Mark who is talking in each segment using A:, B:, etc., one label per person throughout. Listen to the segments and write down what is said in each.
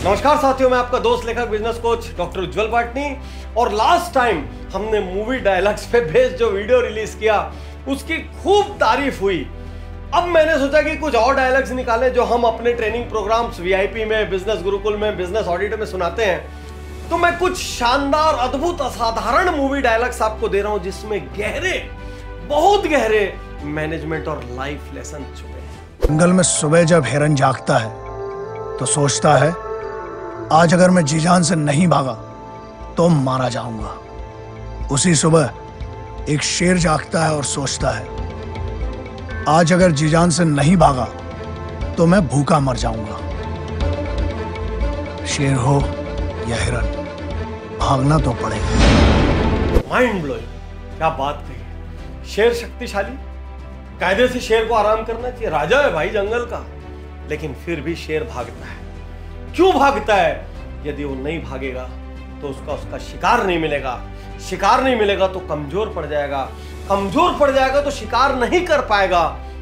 A: नमस्कार साथियों, मैं आपका दोस्त लेखक बिजनेस कोच डॉक्टर उज्जवल पाटनी। और लास्ट टाइम हमने मूवी डायलॉग्स पे बेस्ड जो वीडियो रिलीज किया उसकी खूब तारीफ हुई। अब मैंने सोचा कि कुछ और डायलॉग्स निकालें जो हम अपने ट्रेनिंग प्रोग्राम्स वीआईपी में, बिजनेस गुरुकुल में, बिजनेस ऑडिट में सुनाते हैं। तो मैं कुछ शानदार, अद्भुत, असाधारण मूवी डायलॉग्स आपको दे रहा हूं जिसमें गहरे, बहुत गहरे मैनेजमेंट और लाइफ लेसन छुपे हैं।
B: जंगल में सुबह जब हिरन जागता है तो सोचता है, आज अगर मैं जी जान से नहीं भागा तो मारा जाऊंगा। उसी सुबह एक शेर जागता है और सोचता है, आज अगर जी जान से नहीं भागा तो मैं भूखा मर जाऊंगा। शेर हो या हिरन, भागना तो पड़ेगा।
A: माइंड ब्लोइंग, क्या बात कही। शेर शक्तिशाली, कायदे से शेर को आराम करना चाहिए, राजा है भाई जंगल का, लेकिन फिर भी शेर भागता है। क्यों भागता है? यदि वो नहीं भागेगा तो उसका शिकार नहीं मिलेगा, शिकार नहीं मिलेगा तो कमजोर पड़ जाएगा, कमजोर पड़ जाएगा तो शिकार नहीं कर पाएगा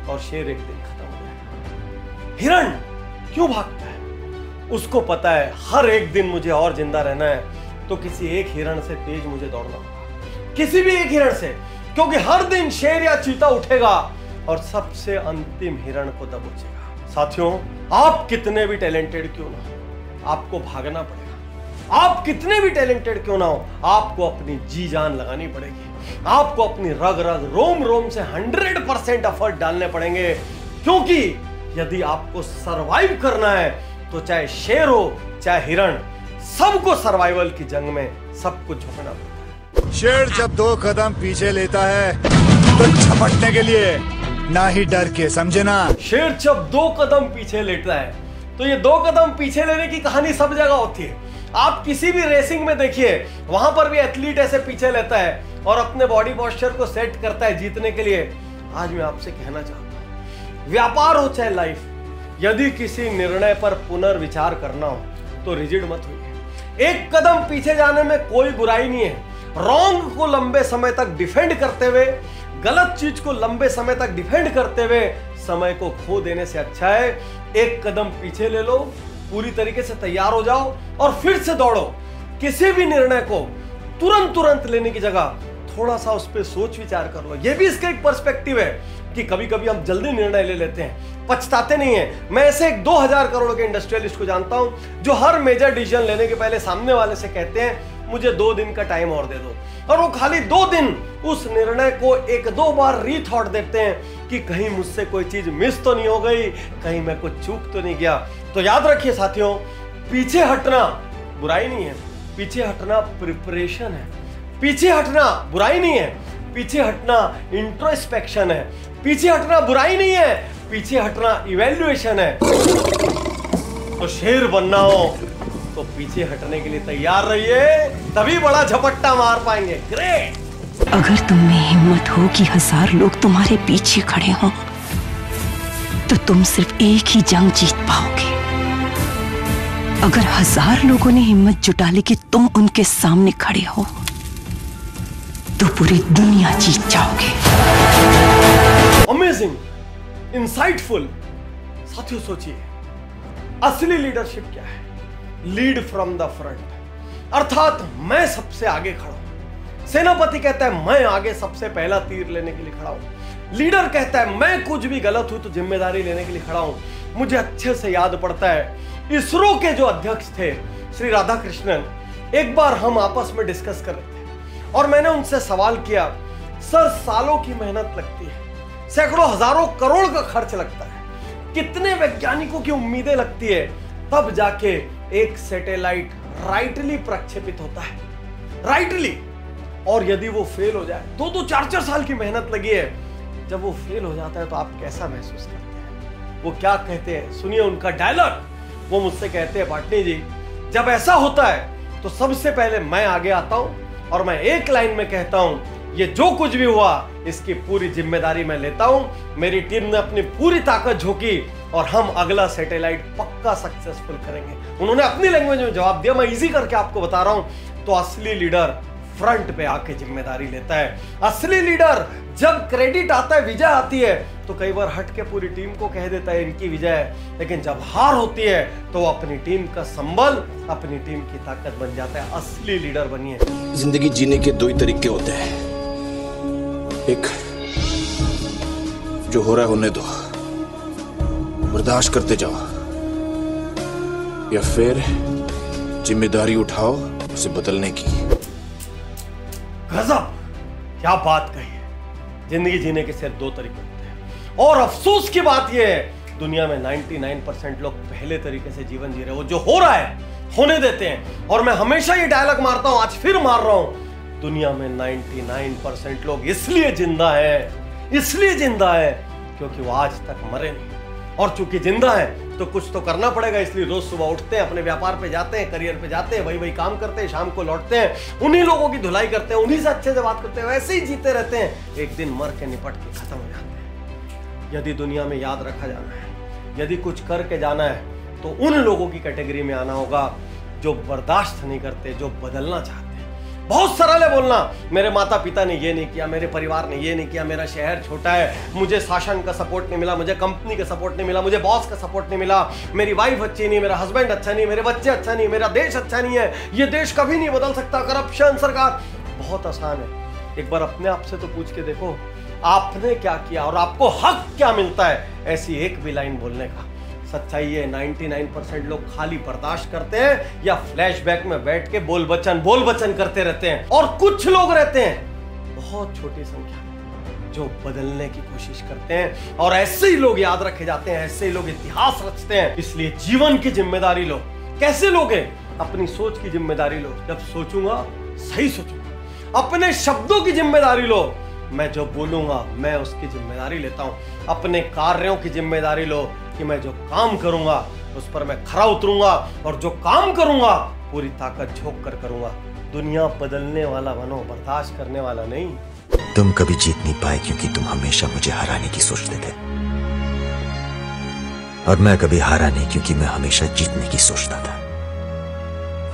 A: और शेर एक दिन खत्म हो जाएगा। हिरण क्यों भागता है? उसको पता है हर एक दिन मुझे और जिंदा रहना है तो किसी एक हिरण से तेज मुझे दौड़ना होगा, किसी भी एक हिरण से, क्योंकि हर दिन शेर या चीता उठेगा और सबसे अंतिम हिरण को दबोचेगा। साथियों, आप कितने भी टैलेंटेड क्यों ना हो, आपको भागना पड़ेगा। आप कितने भी टैलेंटेड क्यों ना हो, आपको अपनी जी जान लगानी पड़ेगी। आपको अपनी रग रग, रोम रोम से 100% एफर्ट डालने पड़ेंगे, क्योंकि यदि आपको सरवाइव करना है तो चाहे शेर हो चाहे हिरण, सबको सर्वाइवल की जंग में सब कुछ झुकना पड़ता है।
B: शेर जब 2 कदम पीछे लेता है तो झपटने के लिए, ना ही डर के, समझे ना।
A: शेर जब 2 कदम पीछे लेता है तो ये 2 कदम पीछे लेने की कहानी सब जगह होती है। आप किसी भी रेसिंग में देखिए, वहां पर भी एथलीट ऐसे पीछे लेता है और अपने बॉडी पोस्चर को सेट करता है जीतने के लिए। आज मैं आपसे कहना चाहता हूं, व्यापार हो चाहे लाइफ, यदि किसी निर्णय पर पुनर्विचार करना हो तो रिजिड मत होइए। 1 कदम पीछे जाने में कोई बुराई नहीं है। रॉन्ग को लंबे समय तक डिफेंड करते हुए, गलत चीज को लंबे समय तक डिफेंड करते हुए समय को खो देने से अच्छा है 1 कदम पीछे ले लो, पूरी तरीके से तैयार हो जाओ और फिर से दौड़ो। किसी भी निर्णय को तुरंत लेने की जगह थोड़ा सा उस पर सोच विचार कर लो। यह भी इसका एक पर्सपेक्टिव है कि कभी कभी हम जल्दी निर्णय ले लेते हैं, पछताते नहीं है। मैं ऐसे एक 2000 करोड़ के इंडस्ट्रियलिस्ट को जानता हूं जो हर मेजर डिसीजन लेने के पहले सामने वाले से कहते हैं, मुझे 2 दिन का टाइम और दे दो, और वो खाली 2 दिन उस निर्णय को 1-2 बार रीथॉट देते हैं कि कहीं मुझसे कोई चीज मिस तो नहीं हो गई, कहीं मैं कुछ चूक तो नहीं गया। तो याद रखिए साथियों, पीछे हटना बुराई नहीं है, पीछे हटना प्रिपरेशन है। पीछे हटना बुराई नहीं है, पीछे हटना इंट्रोस्पेक्शन है। पीछे हटना बुराई नहीं है, पीछे हटना इवैल्यूएशन है। तो शेर बनना हो तो पीछे हटने के लिए तैयार रहिए, तभी बड़ा झपट्टा मार पाएंगे। ग्रेट।
C: अगर तुम में हिम्मत हो कि 1000 लोग तुम्हारे पीछे खड़े हों तो तुम सिर्फ एक ही जंग जीत पाओगे। अगर 1000 लोगों ने हिम्मत जुटा ली कि तुम उनके सामने खड़े हो तो पूरी दुनिया जीत जाओगे।
A: Amazing, insightful. साथियों सोचिए, असली लीडरशिप क्या है? लीड फ्रॉम द फ्रंट, अर्थात मैं सबसे आगे खड़ा हूं। सेनापति कहता है मैं आगे सबसे पहला तीर लेने के लिए खड़ा हूं। लीडर कहता है मैं कुछ भी गलत हुई तो जिम्मेदारी लेने के लिए खड़ा हूं। मुझे अच्छे से याद पड़ता है, इसरो के जो अध्यक्ष थे श्री राधाकृष्णन, एक बार हम आपस में डिस्कस कर रहे थे और मैंने उनसे सवाल किया, सर सालों की मेहनत लगती है, सैकड़ों हजारों करोड़ का खर्च लगता है, कितने वैज्ञानिकों की उम्मीदें लगती है, तब जाके एक सैटेलाइट राइटली प्रक्षेपित होता है, राइटली। और यदि वो फेल हो जाए, 2-2, 4-4 साल की मेहनत लगी है, जब वो फेल हो जाता है तो आप कैसा महसूस करते हैं? वो क्या कहते हैं, सुनिए उनका डायलॉग। वो मुझसे कहते हैं, पाटनी जी, जब ऐसा होता है तो सबसे पहले मैं आगे आता हूं और मैं एक लाइन में कहता हूं, ये जो कुछ भी हुआ इसकी पूरी जिम्मेदारी मैं लेता हूं। मेरी टीम ने अपनी पूरी ताकत झोंकी और हम अगला सैटेलाइट पक्का सक्सेसफुल करेंगे। उन्होंने अपनी लैंग्वेज में जवाब दिया, मैं इजी करके आपको बता रहा हूं। तो असली लीडर फ्रंट पे आके जिम्मेदारी लेता है। असली लीडर जब क्रेडिट आता है, विजय आती है, तो कई बार हट के पूरी टीम को कह देता है इनकी विजय है। लेकिन जब हार होती है तो अपनी टीम का संबल, अपनी टीम की ताकत बन जाता है। असली लीडर बनिए।
D: जिंदगी जीने के दो ही तरीके होते हैं, एक जो हो रहा है होने दो, बर्दाश्त करते जाओ, या फिर जिम्मेदारी उठाओ उसे बदलने की।
A: गजब, क्या बात कही है। जिंदगी जीने के सिर्फ दो तरीके होते हैं, और अफसोस की बात यह है दुनिया में 99% लोग पहले तरीके से जीवन जी रहे हैं। वो जो हो रहा है होने देते हैं। और मैं हमेशा ये डायलॉग मारता हूं, आज फिर मार रहा हूं, दुनिया में 99% लोग इसलिए जिंदा है क्योंकि वो आज तक मरे नहीं। और चूंकि जिंदा है तो कुछ तो करना पड़ेगा, इसलिए रोज सुबह उठते हैं, अपने व्यापार पे जाते हैं, करियर पे जाते हैं, वही काम करते हैं, शाम को लौटते हैं, उन्हीं लोगों की धुलाई करते हैं, उन्हीं से अच्छे से बात करते हैं, वैसे ही जीते रहते हैं। एक दिन मर के निपट के खत्म हो जाते हैं। यदि दुनिया में याद रखा जाना है, यदि कुछ करके जाना है, तो उन लोगों की कैटेगरी में आना होगा जो बर्दाश्त नहीं करते, जो बदलना चाहते हैं। बहुत सरल है बोलना, मेरे माता पिता ने ये नहीं किया, मेरे परिवार ने ये नहीं किया, मेरा शहर छोटा है, मुझे शासन का सपोर्ट नहीं मिला, मुझे कंपनी का सपोर्ट नहीं मिला, मुझे बॉस का सपोर्ट नहीं मिला, मेरी वाइफ अच्छी नहीं, मेरा हस्बैंड अच्छा नहीं, मेरे बच्चे अच्छा नहीं, मेरा देश अच्छा नहीं है, ये देश कभी नहीं बदल सकता, करप्शन, सरकार। बहुत आसान है। एक बार अपने आप से तो पूछ के देखो, आपने क्या किया और आपको हक क्या मिलता है ऐसी एक भी लाइन बोलने का। सच्चाई है 99% लोग खाली बर्दाश्त करते हैं या फ्लैशबैक में बैठ के बोल बचन करते रहते हैं। और कुछ लोग रहते हैं, बहुत छोटी संख्या, जो बदलने की कोशिश करते हैं। और ऐसे ही लोग याद रखे जाते हैं, ऐसे ही लोग इतिहास रचते हैं। इसलिए जीवन की जिम्मेदारी लो। कैसे लोगे? अपनी सोच की जिम्मेदारी लो। जब सोचूंगा सही सोचूंगा। अपने शब्दों की जिम्मेदारी लो। मैं जो बोलूंगा मैं उसकी जिम्मेदारी लेता हूं। अपने कार्यों की जिम्मेदारी लो कि मैं जो काम करूंगा उस पर मैं खरा उतरूंगा, और जो काम करूंगा पूरी ताकत झोंक कर करूंगा। दुनिया बदलने वाला बनो, बर्दाश्त करने वाला नहीं।
E: तुम कभी जीत नहीं पाए क्योंकि तुम हमेशा मुझे हराने की सोचते थे, और मैं कभी हारा नहीं क्योंकि मैं हमेशा जीतने की सोचता था।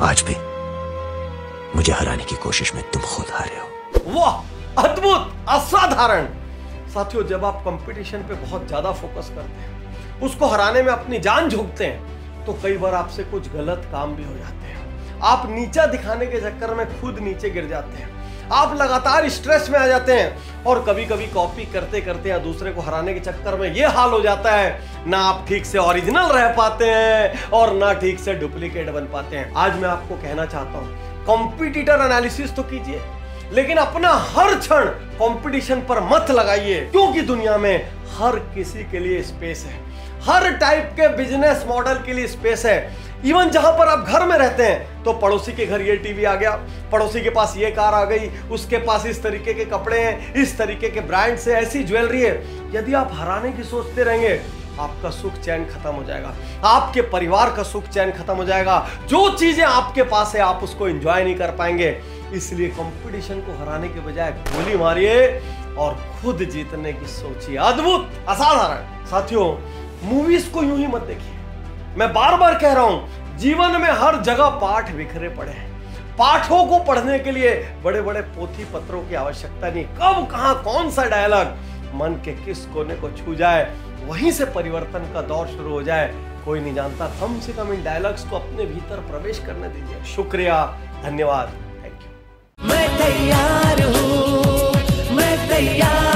E: आज भी मुझे हराने की कोशिश में तुम खुद हारे हो।
A: वाह, अद्भुत, असाधारण। साथियों, जब आप कंपटीशन पे बहुत ज्यादा फोकस करते हैं, उसको हराने में अपनी जान झोंकते हैं, तो कई बार आपसे कुछ गलत काम भी हो जाते हैं। आप नीचा दिखाने के चक्कर में खुद नीचे गिर जाते हैं। आप लगातार स्ट्रेस में आ जाते हैं, और कभी कभी कॉपी करते करते या दूसरे को हराने के चक्कर में यह हाल हो जाता है, ना आप ठीक से ओरिजिनल रह पाते हैं और ना ठीक से डुप्लीकेट बन पाते हैं। आज मैं आपको कहना चाहता हूं, कॉम्पिटिटर एनालिसिस तो कीजिए, लेकिन अपना हर क्षण कंपटीशन पर मत लगाइए, क्योंकि दुनिया में हर किसी के लिए स्पेस है। हर टाइप के बिजनेस मॉडल के लिए स्पेस है। इवन जहां पर आप घर में रहते हैं तो पड़ोसी के घर ये टीवी आ गया, पड़ोसी के पास ये कार आ गई, उसके पास इस तरीके के कपड़े हैं, इस तरीके के ब्रांड से ऐसी ज्वेलरी है। यदि आप हराने की सोचते रहेंगे, आपका सुख चैन खत्म हो जाएगा, आपके परिवार का सुख चैन खत्म हो जाएगा। जो चीजें आपके पास है आप उसको एंजॉय नहीं कर पाएंगे। इसलिए कंपटीशन को हराने के बजाय गोली मारिए और खुद जीतने की सोचिए। अद्भुत, असाधारण। साथियों, मूवीज को यूं ही मत देखिए। मैं बार बार कह रहा हूं, जीवन में हर जगह पाठ बिखरे पड़े हैं। पाठों को पढ़ने के लिए बड़े बड़े पोथी पत्रों की आवश्यकता नहीं। कब कहां कौन सा डायलॉग मन के किस कोने को छू जाए, वहीं से परिवर्तन का दौर शुरू हो जाए, कोई नहीं जानता। कम से कम इन डायलॉग्स को अपने भीतर प्रवेश करने दीजिए। शुक्रिया, धन्यवाद, थैंक यू।
F: मैं तैयार हूँ, मैं तैयार